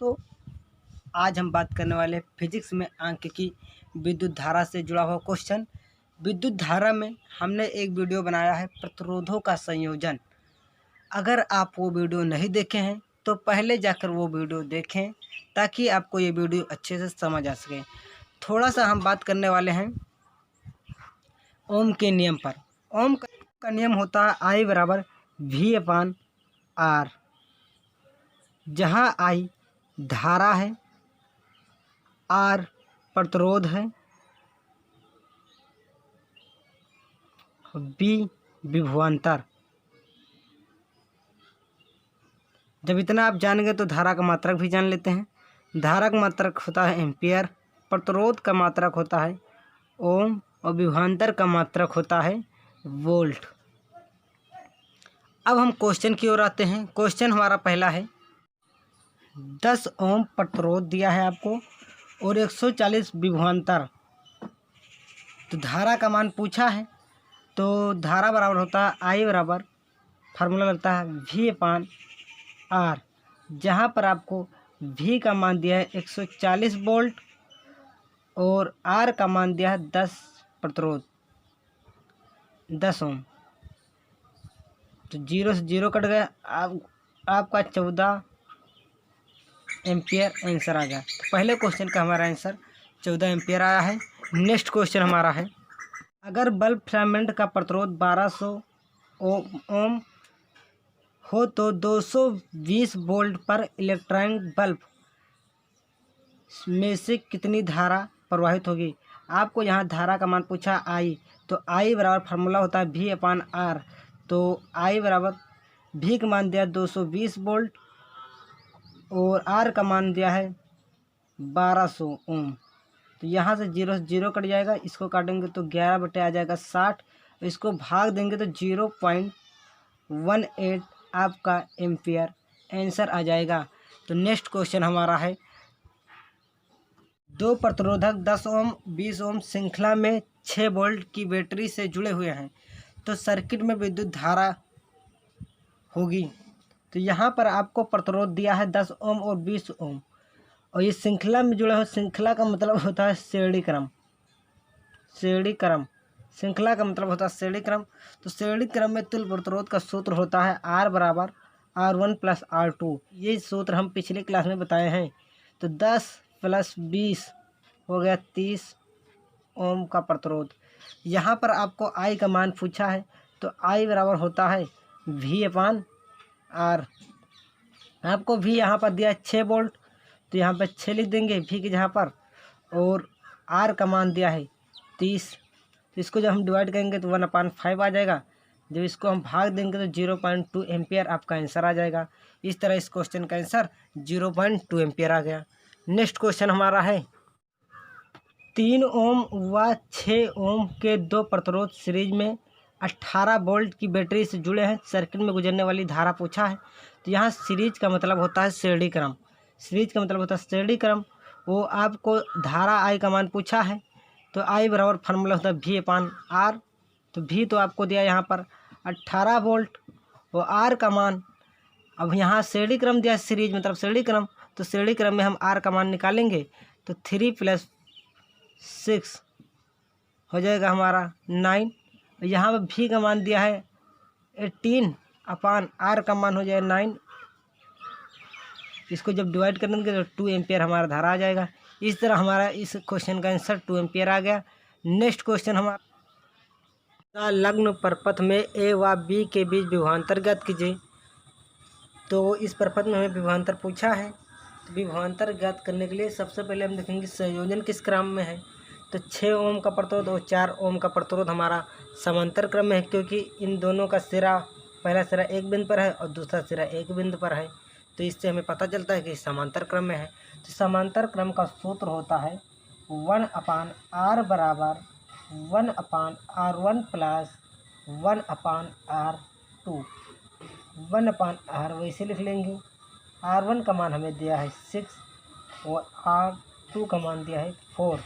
तो आज हम बात करने वाले फिजिक्स में सांख्यिकी विद्युत धारा से जुड़ा हुआ क्वेश्चन। विद्युत धारा में हमने एक वीडियो बनाया है प्रतिरोधों का संयोजन। अगर आप वो वीडियो नहीं देखे हैं तो पहले जाकर वो वीडियो देखें ताकि आपको ये वीडियो अच्छे से समझ आ सके। थोड़ा सा हम बात करने वाले हैं ओम के नियम पर। ओम का नियम होता है I बराबर V अपान R, जहाँ I धारा है, R प्रतिरोध है, B विभवांतर। जब इतना आप जानेंगे तो धारा का मात्रक भी जान लेते हैं। धारा का मात्रक होता है एम्पियर, प्रतिरोध का मात्रक होता है ओम और विभवांतर का मात्रक होता है वोल्ट। अब हम क्वेश्चन की ओर आते हैं। क्वेश्चन हमारा पहला है 10 ओम प्रतिरोध दिया है आपको और 140 विभवांतर। तो धारा का मान पूछा है, तो धारा बराबर होता है I बराबर फार्मूला लगता है V अपान R, जहाँ पर आपको V का मान दिया है 140 वोल्ट और R का मान दिया है 10 प्रतिरोध 10 ओम। तो 0 से 0 कट गया, आपका 14 एम्पियर आंसर आ गया। तो पहले क्वेश्चन का हमारा आंसर 14 एम्पियर आया है। नेक्स्ट क्वेश्चन हमारा है अगर बल्ब फिलामेंट का प्रतिरोध 1200 ओम हो तो 220 वोल्ट पर इलेक्ट्रॉनिक बल्ब में से कितनी धारा प्रवाहित होगी। आपको यहाँ धारा का मान पूछा I, तो I बराबर फार्मूला होता है V अपान R। तो I बराबर V का मान दिया 220 वोल्ट और R का मान दिया है 1200 ओम। तो यहाँ से 0 से 0 कट जाएगा, इसको काटेंगे तो 11 बटे आ जाएगा 60, इसको भाग देंगे तो 0.18 आपका एम्पियर आंसर आ जाएगा। तो नेक्स्ट क्वेश्चन हमारा है दो प्रतिरोधक 10 ओम 20 ओम श्रृंखला में 6 वोल्ट की बैटरी से जुड़े हुए हैं, तो सर्किट में विद्युत धारा होगी। तो यहाँ पर आपको प्रतिरोध दिया है 10 ओम और 20 ओम और ये श्रृंखला में जुड़े हुए। श्रृंखला का मतलब होता है श्रेणी क्रम। श्रृंखला का मतलब होता है श्रेणी क्रम। तो श्रेणी क्रम में तुल्य प्रतिरोध का सूत्र होता है R बराबर R1 प्लस R2। ये सूत्र हम पिछले क्लास में बताए हैं। तो 10 प्लस 20 हो गया 30 ओम का प्रतिरोध। यहाँ पर आपको I का मान पूछा है, तो I बराबर होता है V अपान R। आपको V यहाँ पर दिया है 6 वोल्ट, तो यहाँ पर 6 लिख देंगे V की जगह पर, और R का मान दिया है 30। तो इसको जब हम डिवाइड करेंगे तो 1/5 आ जाएगा। जब इसको हम भाग देंगे तो 0.2 एम्पियर आपका आंसर आ जाएगा। इस तरह इस क्वेश्चन का आंसर 0.2 एम्पियर आ गया। नेक्स्ट क्वेश्चन हमारा है 3 ओम व 6 ओम के दो प्रतिरोध सीरीज में 18 वोल्ट की बैटरी से जुड़े हैं, सर्किट में गुजरने वाली धारा पूछा है। तो यहाँ सीरीज का मतलब होता है श्रेणी क्रम। सीरीज का मतलब होता है श्रेणी क्रम। वो आपको धारा I का मान पूछा है, तो I बराबर फार्मूला होता है V अपान R। तो V तो आपको दिया यहाँ पर 18 वोल्ट और R का मान, अब यहाँ श्रेणी क्रम दिया है, सीरीज मतलब श्रेणी क्रम, तो श्रेणी क्रम में हम R का मान निकालेंगे तो 3 + 6 हो जाएगा हमारा 9। यहाँ पर V का मान दिया है 18 अपान R का मान हो जाएगा 9। इसको जब डिवाइड करेंगे तो 2 एम्पियर हमारा धारा आ जाएगा। इस तरह हमारा इस क्वेश्चन का आंसर 2 एम्पियर आ गया। नेक्स्ट क्वेश्चन हमारा लग्न परपथ में A व B के बीच विभवांतर ज्ञात कीजिए। तो इस परपथ में हमें विभवांतर पूछा है। तो विभवांतर ज्ञात करने के लिए सबसे पहले हम देखेंगे संयोजन किस क्रम में है। तो 6 ओम का प्रतिरोध और 4 ओम का प्रतिरोध हमारा समांतर क्रम में है, क्योंकि इन दोनों का सिरा, पहला सिरा एक बिंदु पर है और दूसरा सिरा एक बिंदु पर है। तो इससे हमें पता चलता है कि समांतर क्रम में है। तो समांतर क्रम का सूत्र होता है 1/R बराबर 1/R1 प्लस 1/R2। 1/R वैसे लिख लेंगे। R1 का मान हमें दिया है 6 और R2 का मान दिया है 4।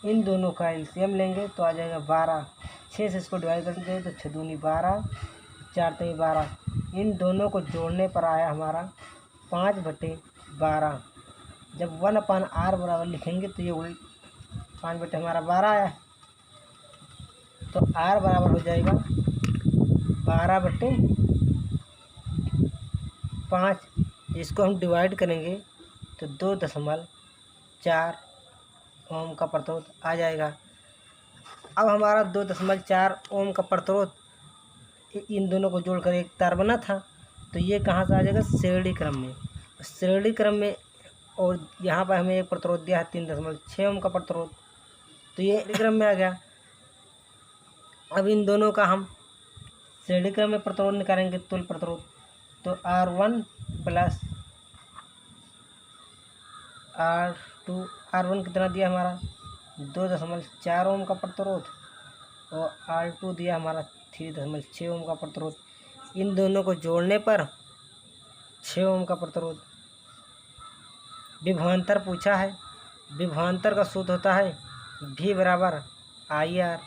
इन दोनों का एलसीएम लेंगे तो आ जाएगा 12। 6 से इसको डिवाइड करेंगे तो 6 दूनी 12, 4 3 12। इन दोनों को जोड़ने पर आया हमारा 5/12। 12। जब 1/r बराबर लिखेंगे तो ये 5 हमारा 12 आया, तो r बराबर हो जाएगा 12/5। इसको हम डिवाइड करेंगे तो 2.4 ओम का प्रतिरोध आ जाएगा। अब हमारा 2.4 ओम का प्रतिरोध इन दोनों को जोड़कर एक तार बना था, तो ये कहाँ से आ जाएगा, श्रेणी क्रम में। श्रेणी क्रम में, और यहाँ पर हमें एक प्रतिरोध दिया है 3.6 ओम का प्रतिरोध, तो ये श्रेणी क्रम में आ गया। अब इन दोनों का हम श्रेणी क्रम में प्रतिरोध निकालेंगे, तुल्य प्रतिरोध, तो R1 प्लस R2। R1 कितना दिया हमारा 2.4 ओम का प्रतिरोध, और R2 दिया हमारा 3.6 ओम का प्रतिरोध। इन दोनों को जोड़ने पर 6 ओम का प्रतिरोध। विभवांतर पूछा है, विभवांतर का सूत्र होता है V बराबर IR।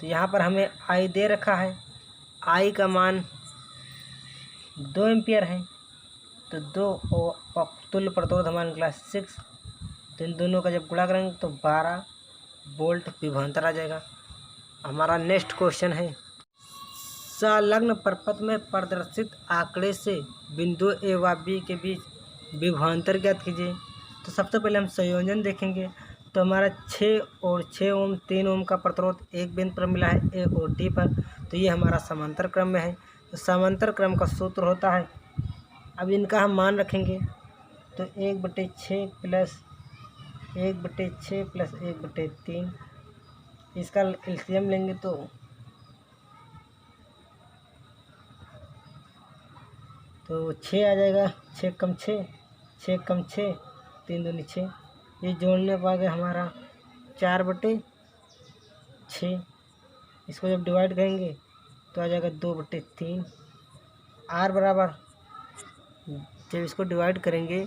तो यहाँ पर हमें I दे रखा है, I का मान 2 एम्पियर है, तो 2 तुल्य प्रतिरोध हमारा निकला 6। तो इन दोनों का जब गुणा करेंगे तो 12 वोल्ट विभवांतर आ जाएगा। हमारा नेक्स्ट क्वेश्चन है, संलग्न परपथ में प्रदर्शित आंकड़े से बिंदु ए व बी के बीच विभवांतर ज्ञात कीजिए। तो सबसे पहले हम संयोजन देखेंगे, तो हमारा 6 और 6 ओम 3 ओम का प्रतिरोध एक बिंदु पर मिला है, ए और डी पर, तो ये हमारा समांतर क्रम में है। तो समांतर क्रम का सूत्र होता है, अब इनका हम मान रखेंगे, तो 1/6 प्लस 1/6 प्लस 1/3, इसका एलसीएम लेंगे तो 6 आ जाएगा। 6 कम 6, 6 कम 6, 3 दूनी 6, ये जोड़ने पर आ गया हमारा 4/6। इसको जब डिवाइड करेंगे तो आ जाएगा 2/3। R बराबर, जब इसको डिवाइड करेंगे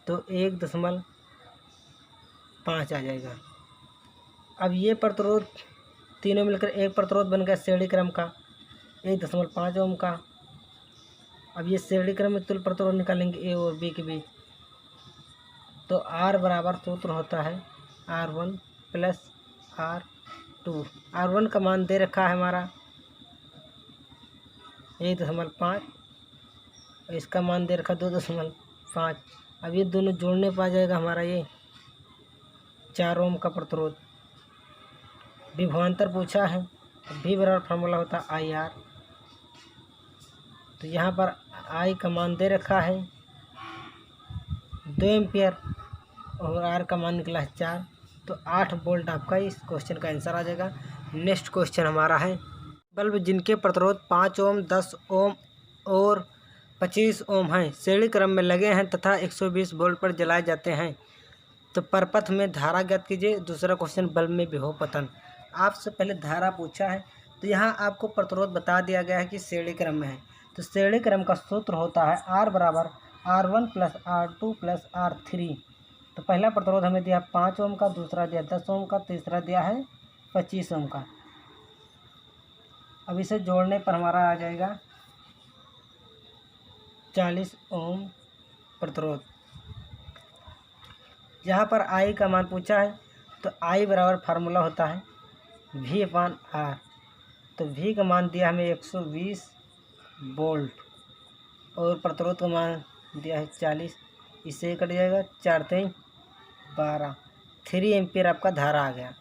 तो 1.5 आ जाएगा। अब ये प्रतिरोध तीनों मिलकर एक प्रतिरोध बन गया श्रेणी क्रम का 1.5 ओम का। अब ये श्रेणी क्रम में तुल्य प्रतिरोध निकालेंगे ए और बी के बीच, तो R बराबर सूत्र होता है R1 प्लस R2। R1 का मान दे रखा है हमारा 1.5, इसका मान दे रखा 2.5। अब ये दोनों जोड़ने पर आ जाएगा हमारा ये 4 ओम का प्रतिरोध। विभवांतर पूछा है, V बराबर फार्मूला होता है IR। तो यहाँ पर I का मान दे रखा है 2 एम्पियर और R का मान निकला है 4, तो 8 वोल्ट आपका इस क्वेश्चन का आंसर आ जाएगा। नेक्स्ट क्वेश्चन हमारा है, बल्ब जिनके प्रतिरोध 5 ओम 10 ओम और 25 ओम हैं श्रेणी क्रम में लगे हैं तथा 120 वोल्ट पर जलाए जाते हैं, तो परपथ में धारा ज्ञात कीजिए। दूसरा क्वेश्चन, बल्ब में विभव पतन। आपसे पहले धारा पूछा है, तो यहाँ आपको प्रतिरोध बता दिया गया है कि श्रेणी क्रम में है, तो श्रेणी क्रम का सूत्र होता है R बराबर R1 plus R2 plus R3। तो पहला प्रतिरोध हमें दिया 5 ओम का, दूसरा दिया 10 ओम का, तीसरा दिया है 25 ओम का। अब इसे जोड़ने पर हमारा आ जाएगा 40 ओम प्रतिरोध। यहाँ पर I का मान पूछा है, तो I बराबर फार्मूला होता है V/R। तो V का मान दिया हमें 120 वोल्ट और प्रतिरोध का मान दिया है 40, इससे कट जाएगा 4 3 12, 3 एम्पियर आपका धारा आ गया।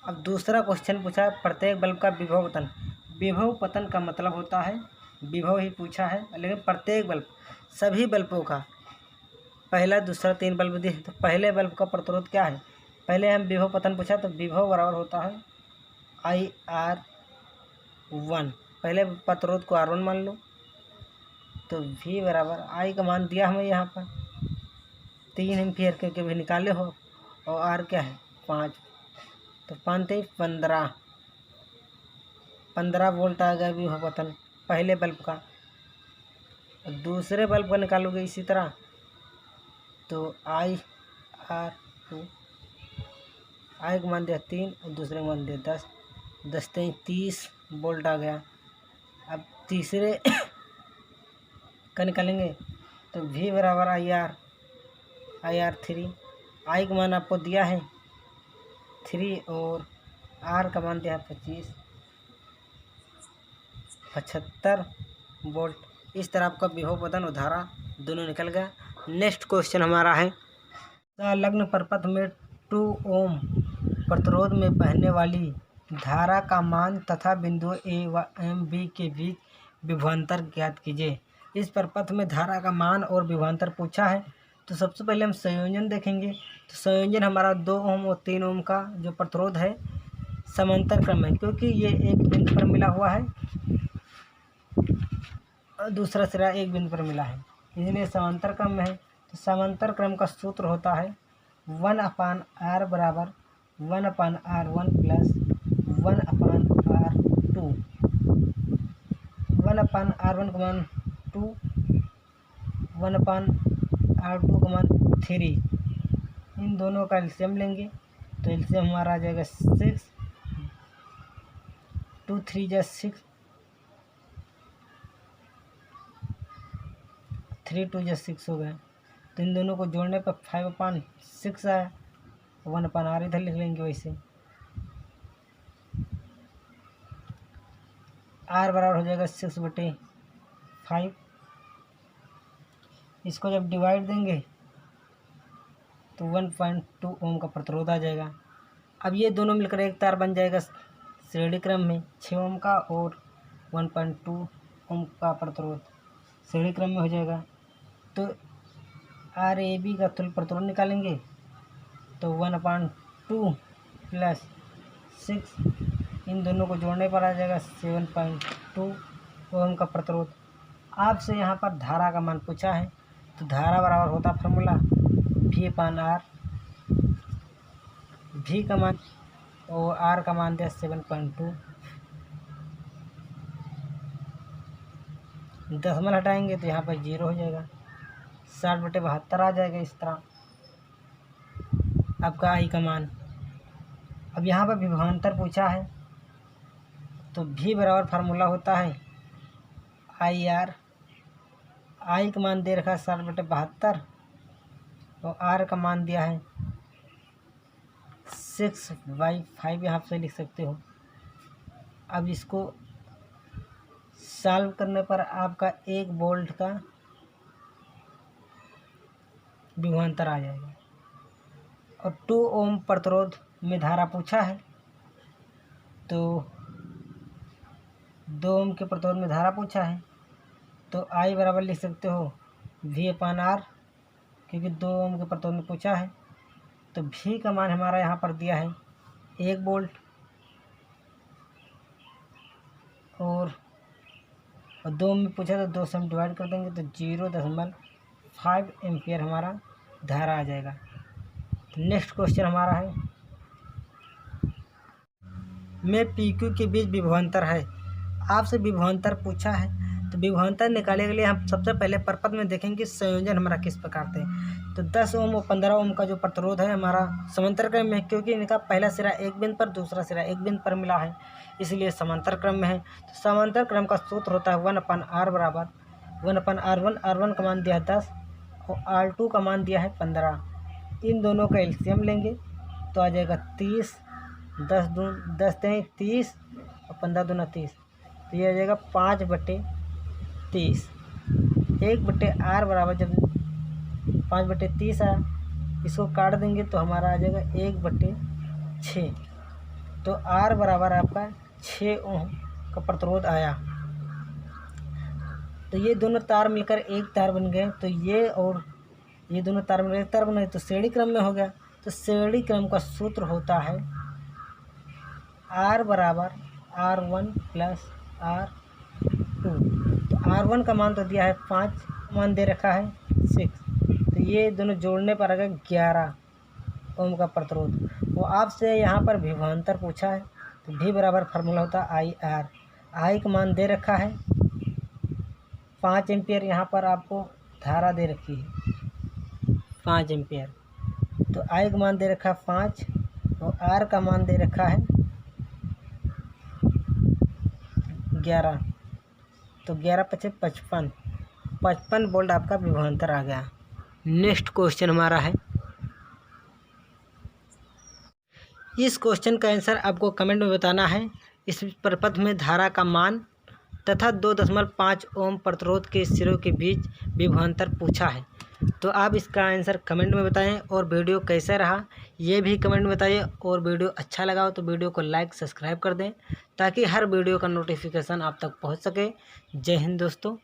अब दूसरा क्वेश्चन पूछा है, प्रत्येक बल्ब का विभव पतन। विभव पतन का मतलब होता है, विभव ही पूछा है, लेकिन प्रत्येक बल्ब, सभी बल्बों का, पहला दूसरा 3 बल्ब दिए, तो पहले बल्ब का प्रतिरोध क्या है। पहले हम विभव पतन पूछा, तो विभव बराबर होता है IR1। पहले प्रतिरोध को R1 मान लो, तो V बराबर I का मान दिया हमें यहाँ पर 3 एम्पियर के भी निकाले हो, और R क्या है 5, तो 5 3 15 वोल्ट आ गया विभव पतन पहले बल्ब का। दूसरे बल्ब का निकालोगे इसी तरह, तो IR2, I का मान दिया 3 और दूसरे का मान दिया 10, 10 3 30 वोल्ट आ गया। अब तीसरे का निकालेंगे तो V बराबर IR 3, I का मान आपको दिया है 3 और R का मान दिया है 75 वोल्ट। इस तरह आपका विभव पतन और धारा दोनों निकल गया। नेक्स्ट क्वेश्चन हमारा है, संलग्न परपथ में 2 ओम प्रतिरोध में बहने वाली धारा का मान तथा बिंदु ए व एम बी के बीच विभवांतर ज्ञात कीजिए। इस परपथ में धारा का मान और विभवांतर पूछा है। तो सबसे पहले हम संयोजन देखेंगे। तो संयोजन हमारा 2 ओम और 3 ओम का जो प्रतिरोध है समांतर क्रम है, क्योंकि ये एक बिंदु पर मिला हुआ है और दूसरा सिरा एक बिंदु पर मिला है, इसलिए समांतर क्रम में है। तो समांतर क्रम का सूत्र होता है 1/r बराबर 1/r1 प्लस 1/r2। 1/r1 का मान 2, 1/r2 का मान 3। इन दोनों का एलसीएम लेंगे तो एलसीएम हमारा आ जाएगा 6, 2 3 जा 6, 3 2 जा 6 हो गया। तो इन दोनों को जोड़ने पर 5/6 आया। 1/r इधर लिख लेंगे वैसे। r बराबर हो जाएगा 6/5। इसको जब डिवाइड देंगे तो 1.2 ओम का प्रतिरोध आ जाएगा। अब ये दोनों मिलकर एक तार बन जाएगा श्रेणी क्रम में 6 ओम का और 1.2 ओम का प्रतिरोध श्रेणी क्रम में हो जाएगा। तो RAB का तुल्य प्रतिरोध निकालेंगे तो 1/2 प्लस 6, इन दोनों को जोड़ने पर आ जाएगा 7.2 ओम का प्रतिरोध। आपसे यहाँ पर धारा का मान पूछा है, तो धारा बराबर होता फार्मूला V/R, V का मान और R का मान दिया 7.2। दशमलव हटाएंगे तो यहाँ पर 0 हो जाएगा, 60/72 आ जाएगा। इस तरह आपका I का मान। अब यहाँ पर विभवांतर पूछा है, तो V बराबर फार्मूला होता है IR। I का मान दे रखा है 60/72 और R का मान दिया है 6/5, यहाँ से लिख सकते हो। अब इसको सॉल्व करने पर आपका 1 वोल्ट का विभवांतर आ जाएगा। और 2 ओम प्रतिरोध में धारा पूछा है, तो 2 ओम के प्रतिरोध में धारा पूछा है, तो I बराबर लिख सकते हो V/R, क्योंकि 2 ओम के प्रतिरोध में पूछा है। तो V का मान हमारा यहाँ पर दिया है 1 वोल्ट और 2 में पूछा तो 2 से हम डिवाइड कर देंगे तो 0.5 एम्पियर हमारा धारा आ जाएगा। नेक्स्ट क्वेश्चन हमारा है, में PQ के बीच विभवांतर है। आपसे विभवांतर पूछा है, तो विभवांतर निकालने के लिए हम सबसे पहले परपथ में देखेंगे संयोजन हमारा किस प्रकार से। तो 10 ओम और 15 ओम का जो प्रतिरोध है हमारा समांतर क्रम में है, क्योंकि इनका पहला सिरा एक बिंदु पर दूसरा सिरा एक बिंदु पर मिला है, इसलिए समांतर क्रम में है। तो समांतर क्रम का सूत्र होता है 1/r बराबर 1/r1। R1 का मान दिया है 10 और R2 का मान दिया है 15। इन दोनों का एलसीएम लेंगे तो आ जाएगा 30, 10 दून 10 दें 30 और 15 दूना 30, तो ये आ जाएगा 5/30। 1/r बराबर जब 5/30 आया, इसको काट देंगे तो हमारा आ जाएगा 1/6। तो R बराबर आपका 6 ओम का प्रतिरोध आया। तो ये दोनों तार मिलकर एक तार बन गए, तो ये और ये दोनों तार मिलकर एक तार बन गए, तो श्रेणी क्रम में हो गया। तो श्रेणी क्रम का सूत्र होता है R बराबर R1 प्लस R2। तो R1 का मान तो दिया है 5, मान दे रखा है 6, तो ये दोनों जोड़ने पर आ गया 11 ओम का प्रतिरोध। वो आपसे यहाँ पर विभवांतर पूछा है, तो V बराबर फार्मूला होता है IR। I का मान दे रखा है 5 एम्पियर, यहाँ पर आपको धारा दे रखी है 5 एम्पियर। तो I का मान दे रखा है 5 और R का मान दे रखा है 11। तो 11 × 5 = 55। 55 वोल्ट आपका विभवांतर आ गया। नेक्स्ट क्वेश्चन हमारा है, इस क्वेश्चन का आंसर आपको कमेंट में बताना है। इस प्रपत्र में धारा का मान तथा 2.5 ओम प्रतिरोध के सिरों के बीच विभवांतर पूछा है। तो आप इसका आंसर कमेंट में बताएं और वीडियो कैसा रहा ये भी कमेंट में बताइए। और वीडियो अच्छा लगा हो तो वीडियो को लाइक सब्सक्राइब कर दें ताकि हर वीडियो का नोटिफिकेशन आप तक पहुंच सके। जय हिंद दोस्तों।